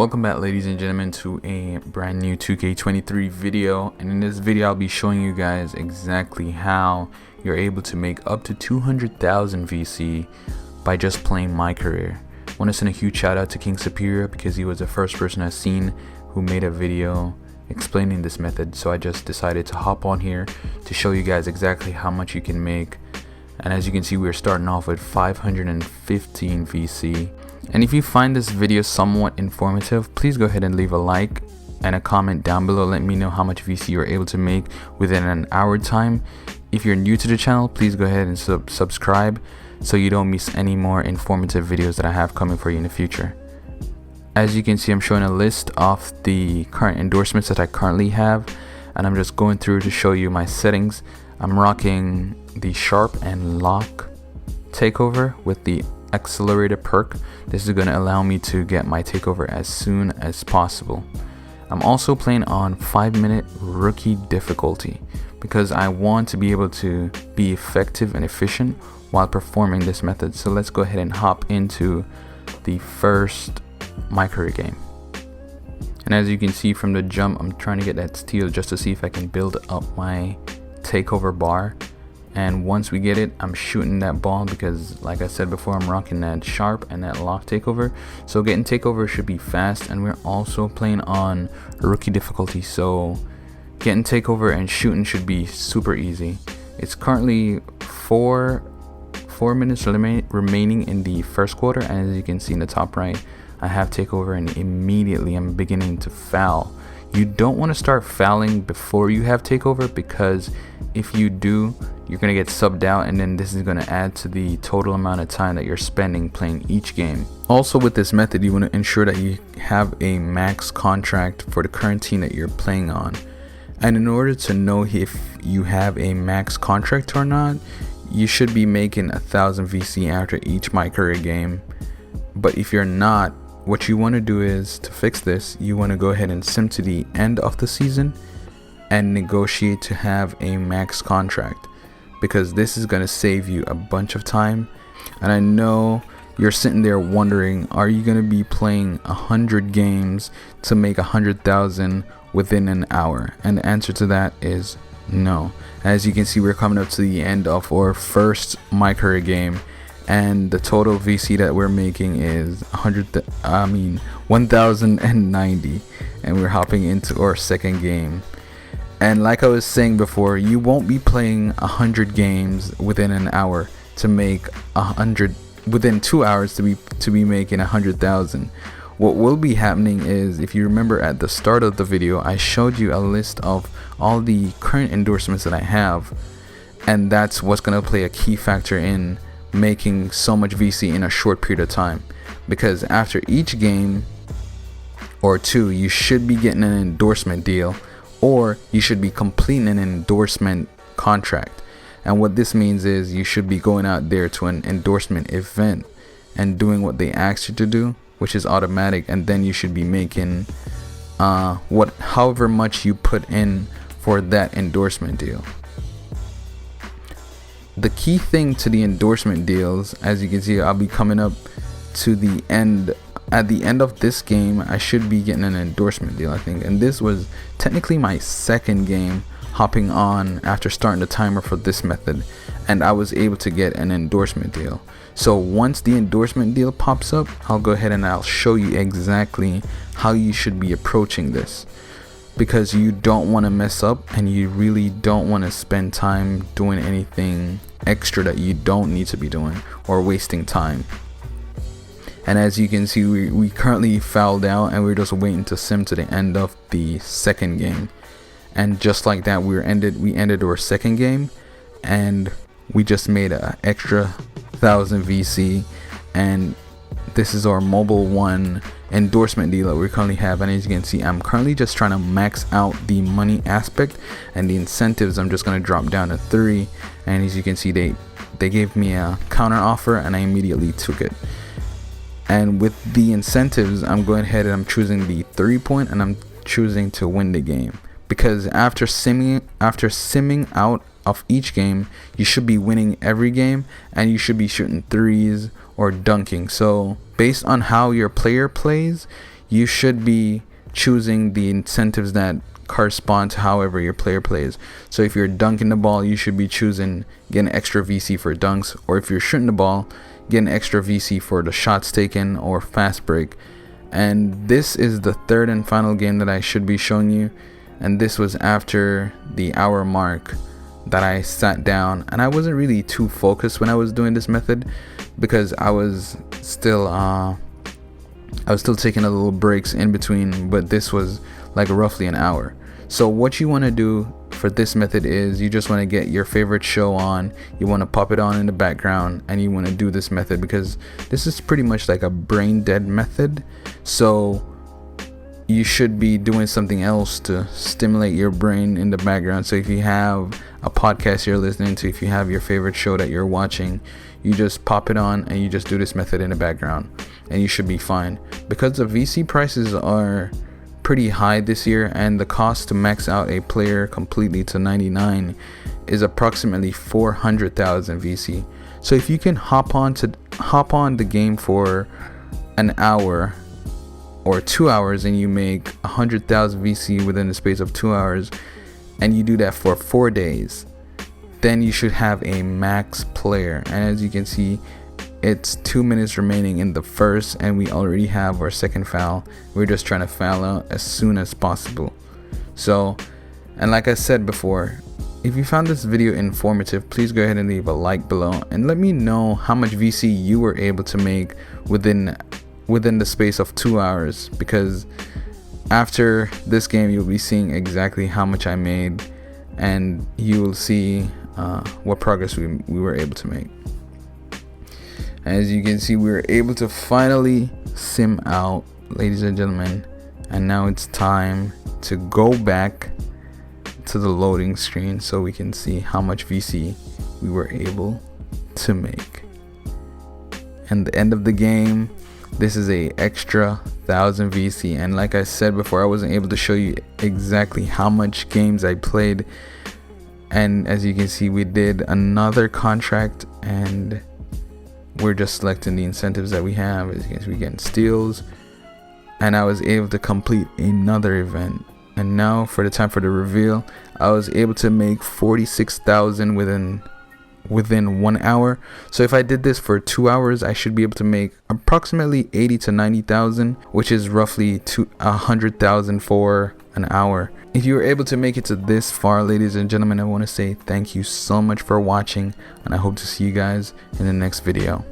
Welcome back, ladies and gentlemen, to a brand new 2K23 video, and in this video I'll be showing you guys exactly how you're able to make up to 200,000 VC by just playing My Career. I want to send a huge shout out to King Superior because he was the first person I've seen who made a video explaining this method, so I just decided to hop on here to show you guys exactly how much you can make. And as you can see, we're starting off with 515 VC. And if you find this video somewhat informative, please go ahead and leave a like and a comment down below. Let me know how much VC you're able to make within an hour time. If you're new to the channel, please go ahead and subscribe so you don't miss any more informative videos that I have coming for you in the future. As you can see, I'm showing a list of the current endorsements that I currently have, and I'm just going through to show you my settings. I'm rocking the Sharp and Lock takeover with the accelerator perk. This is going to allow me to get my takeover as soon as possible. I'm also playing on 5-minute rookie difficulty because I want to be able to be effective and efficient while performing this method. So let's go ahead and hop into the first My Career game. And as you can see from the jump, I'm trying to get that steal just to see if I can build up my takeover bar. And once we get it, I'm shooting that ball because, like I said before, I'm rocking that Sharp and that Lock takeover. So getting takeover should be fast, and we're also playing on rookie difficulty, so getting takeover and shooting should be super easy. It's currently 4 minutes remaining in the first quarter, and as you can see in the top right, I have takeover, and immediately I'm beginning to foul. You don't want to start fouling before you have takeover, because if you do, you're going to get subbed out, and then this is going to add to the total amount of time that you're spending playing each game. Also, with this method, you want to ensure that you have a max contract for the current team that you're playing on. And in order to know if you have a max contract or not, you should be making 1,000 VC after each My Career game. But if you're not, what you want to do is, to fix this, you want to go ahead and sim to the end of the season and negotiate to have a max contract, because this is going to save you a bunch of time. And I know you're sitting there wondering, are you going to be playing 100 games to make 100,000 within an hour? And the answer to that is no. As you can see, we're coming up to the end of our first My Career game, and the total VC that we're making is 1,090, and we're hopping into our second game. And like I was saying before, you won't be playing 100 games within an hour to make 100 within 2 hours to be making 100,000. What will be happening is, if you remember at the start of the video, I showed you a list of all the current endorsements that I have, and that's what's going to play a key factor in making so much VC in a short period of time. Because after each game or two, you should be getting an endorsement deal, or you should be completing an endorsement contract. And what this means is you should be going out there to an endorsement event and doing what they asked you to do, which is automatic, and then you should be making however much you put in for that endorsement deal. The key thing to the endorsement deals, as you can see, I'll be coming up to the end. At the end of this game, I should be getting an endorsement deal, I think. And this was technically my second game hopping on after starting the timer for this method, and I was able to get an endorsement deal. So once the endorsement deal pops up, I'll go ahead and I'll show you exactly how you should be approaching this, because you don't want to mess up, and you really don't want to spend time doing anything extra that you don't need to be doing or wasting time. And as you can see, we currently fouled out, and we're just waiting to sim to the end of the second game. And just like that, we ended our second game, and we just made an extra 1,000 VC. And this is our Mobile One endorsement deal that we currently have. And as you can see, I'm currently just trying to max out the money aspect, and the incentives I'm just going to drop down to 3. And as you can see, they gave me a counter offer, and I immediately took it. And with the incentives, I'm going ahead and I'm choosing the 3-point, and I'm choosing to win the game, because after simming out of each game, you should be winning every game, and you should be shooting threes or dunking. So based on how your player plays, you should be choosing the incentives that correspond to however your player plays. So if you're dunking the ball, you should be choosing getting extra VC for dunks, or if you're shooting the ball, getting extra VC for the shots taken or fast break. And this is the third and final game that I should be showing you, and this was after the hour mark that I sat down, and I wasn't really too focused when I was doing this method because I was still taking a little breaks in between, but this was like roughly an hour. So what you want to do for this method is you just want to get your favorite show on, you want to pop it on in the background, and you want to do this method because this is pretty much like a brain dead method. So you should be doing something else to stimulate your brain in the background. So if you have a podcast you're listening to, if you have your favorite show that you're watching, you just pop it on and you just do this method in the background and you should be fine. Because the VC prices are pretty high this year, and the cost to max out a player completely to 99 is approximately 400,000 VC. So if you can hop on the game for an hour or 2 hours and you make 100,000 VC within the space of 2 hours, and you do that for 4 days, then you should have a max player. And as you can see, it's 2 minutes remaining in the first, and we already have our second foul. We're just trying to foul out as soon as possible. So, and like I said before, if you found this video informative, please go ahead and leave a like below and let me know how much VC you were able to make within the space of 2 hours, because after this game you'll be seeing exactly how much I made, and you will see what progress we were able to make. As you can see, we were able to finally sim out, ladies and gentlemen, and now it's time to go back to the loading screen so we can see how much VC we were able to make. And the end of the game, this is a extra 1,000 VC, and like I said before, I wasn't able to show you exactly how much games I played. And as you can see, we did another contract, and we're just selecting the incentives that we have. As you can see, we getting steals, and I was able to complete another event. And now for the time for the reveal, I was able to make 46,000 within 1 hour. So if I did this for 2 hours, I should be able to make approximately 80 to 90,000, which is roughly 100,000 for an hour. If you were able to make it to this far, ladies and gentlemen, I want to say thank you so much for watching, and I hope to see you guys in the next video.